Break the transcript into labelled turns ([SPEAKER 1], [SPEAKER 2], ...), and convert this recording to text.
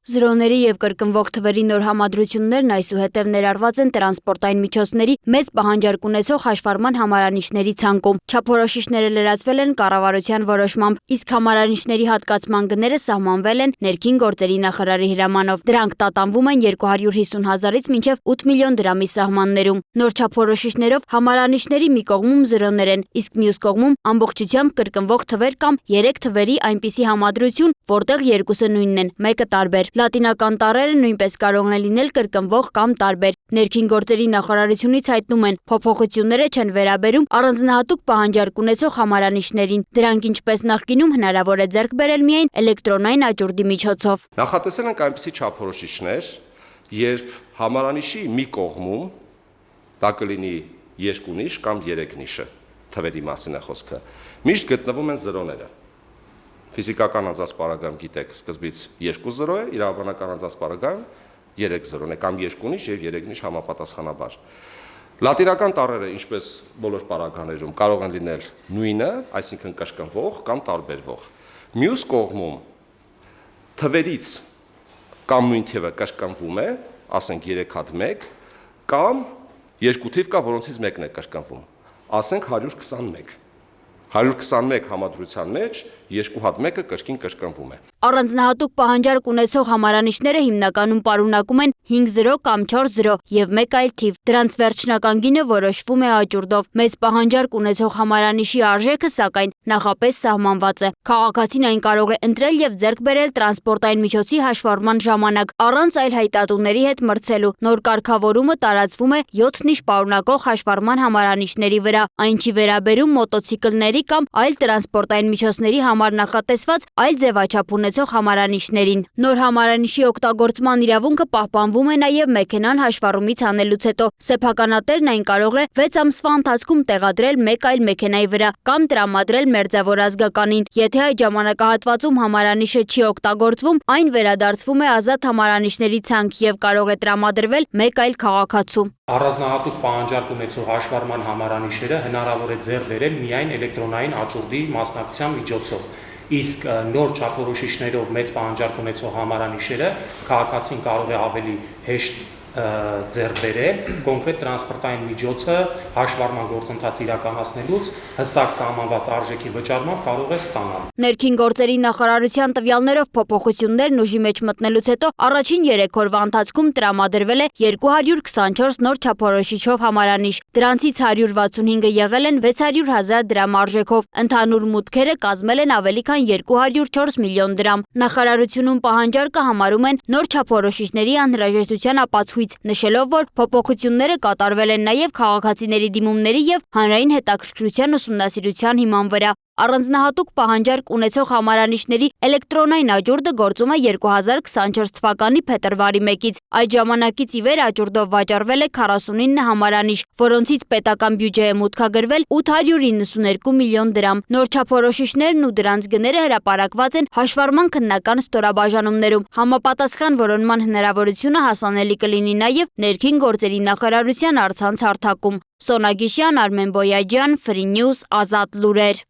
[SPEAKER 1] Զրոների և կրկնվող թվերի նոր համադրություններն այսուհետև ներառված են տրանսպորտային միջոցների մեծ պահանջարկ ունեցող հաշվառման համարանիշների ցանկում։ Չափորոշիչները լրացվել են կառավարության որոշմամբ, իսկ համարանիշների հատկացման գները սահմանվել են ներքին գործերի նախարարի հրամանով։ Դրանք տատանվում են 250 հազարից մինչև 8 միլիոն դրամի սահմաններում։ Նոր չափորոշիչներով համարանիշների մի կողմում զրոներ են, իսկ մյուս կողմում ամբողջությամբ կրկնվող թվեր կամ 3 թվերի այնպիսի համադրություն, որտեղ երկուսը նույնն են, մեկը տարբեր։ Լատինական տառերը նույնպես կարող են լինել կրկնվող կամ տարբեր։ Ներքին գործերի նախարարությունից հայտնում են, փոփոխությունները չեն վերաբերում առանձնահատուկ պահանջարկ ունեցող համարանիշներին։ Դրանք ինչպես նախկինում հնարավոր է ձեռք բերել միայն էլեկտրոնային աճուրդի միջոցով։
[SPEAKER 2] Նախատեսել ենք այնպիսի չափորոշիչներ, երբ համարանիշի մի կողմում դա կլինի 2 նիշ կամ 3 նիշը, թվերի մասին է խոսքը, միշտ գտնվում են զրոները։ Ֆիզիկական անձանց պարագայում գիտեք, սկզբից 2 զրո է, իրավաբանական անձանց պարագայում 3 զրոն է կամ 2 նիշ եւ 3 նիշ համապատասխանաբար։ Լատինական տառերը, ինչպես բոլոր պարագաներում, կարող են լինել նույնը, այսինքն կրկնվող կամ տարբերվող։ Մյուս կողմում թվերից կամ նույն թիվը կրկնվում է, ասենք 3 հատ 1, կամ 2 թիվ կա, որոնցից մեկն է կրկնվում, ասենք 121։ 121 համադրության մեջ 2 հատ 1-ը կրկին կրկնվում է։
[SPEAKER 1] Առանձնահատուկ պահանջարկ ունեցող համարանիշները հիմնականում պարունակում են 5 0 կամ 4 0 եւ մեկ այլ թիվ։ Դրանց վերջնական գինը որոշվում է աճուրդով։ Մեծ պահանջարկ ունեցող համարանիշի արժեքը, սակայն, նախապես սահմանված է։ Քաղաքացին այն կարող է ընտրել եւ ձեռք բերել տրանսպորտային միջոցի հաշվառման ժամանակ, առանց այլ հայտատուների հետ մրցելու։ Նոր կարգավորումը տարածվում է 7 նիշ պարունակող հաշվառման համարանիշների վրա։ Այն չի վերաբերում մոտոցիկլների կամ այլ տրանսպորտային միջոցների համար նախատեսված այլ ձևաչափ ունեցող համարանիշներին։ Նոր համարանիշի օգտագործման իրավունքը պահպանվում է նաև մեքենան հաշվառումից հանելուց հետո։ Սեփականատերն այն կարող է 6 ամսվա ընթացքում տեղադրել մեկ այլ մեքենայի վրա կամ տրամադրել մերձավոր ազգականին։ Եթե այդ ժամանակահատվածում համարանիշը չի օգտագործվում, այն վերադարձվում է ազատ համարանիշների ցանկ եւ կարող է տրամադրվել մեկ այլ քաղաքացու։
[SPEAKER 3] Առանձնահատուկ պահանջարկ ունեցող հաշվառման համարանիշները հնարավոր է ձեռք բերել միայն էլեկտրոնային աճուրդի մասնակցության միջոցով։ Իսկ նոր չափորոշիչներով մեծ պահանջարկ ունեցող համարանիշները քաղաքացին կարող է ավելի հեշտ ձեռք բերել կոնկրետ տրանսպորտային միջոցը հաշվառման գործընթաց իրականացնելուց հստակ սահմանված արժեքի վճարմամբ կարող է ստանալ։
[SPEAKER 1] Ներքին գործերի նախարարության տվյալներով փոփոխություններն ուժի մեջ մտնելուց հետո առաջին 3 օրվա ընթացքում տրամադրվել է 224 նոր չափորոշիչով համարանիշ։ Դրանցից 165-ը եղել են 600 հազար դրամ արժեքով։ Ընդհանուր մուտքերը կազմել են ավելի քան 204 միլիոն դրամ։ Նախարարությունում պահանջարկը համարում են նոր չափորոշիչների անհրաժեշտության ապացույց, նշելով, որ փոփոխությունները կատարվել են նաև քաղաքացիների դիմումների եւ հանրային հետաքրքրության ուսումնասիրության հիման վրա։ Առանձնահատուկ պահանջարկ ունեցող համարանիշների էլեկտրոնային աճուրդը գործում է 2024 թվականի փետրվարի 1-ից։ Այդ ժամանակից ի վեր աճուրդով վաճառվել է 49 համարանիշ, որոնցից պետական բյուջե է մուտքագրվել 892 միլիոն դրամ։ Նոր չափորոշիչներն ու դրանց գները հրապարակված են հաշվառման քննական ստորաբաժանումներում։ Համապատասխան որոնման հնարավորությունը հասանելի կլինի նաև ներքին գործերի նախարարության առցանց հարթակում։ Սոնա Գիշյան, Արմեն Բոյաջյան, Free News, Ազատ լուրեր։